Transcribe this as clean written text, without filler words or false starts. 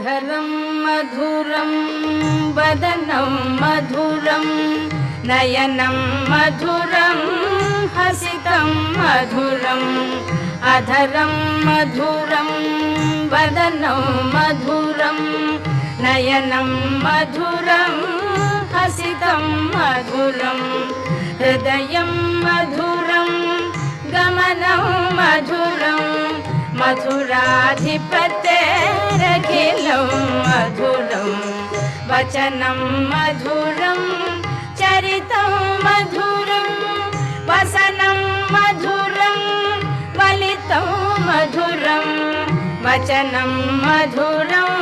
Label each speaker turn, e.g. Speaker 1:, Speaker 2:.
Speaker 1: अधरं मधुरं वदनं मधुरं नयनं मधुरं हसितं मधुरम् अधरं मधुरं वदनं मधुरं नयनं मधुरं हसितं मधुरं हृदयं मधुरं गमनं मधुरं मधुराधिपतेरखिलं मधुरं वचनं मधुरं चरितं मधुरं वसनं मधुरं वलितं मधुरं वचनं मधुरं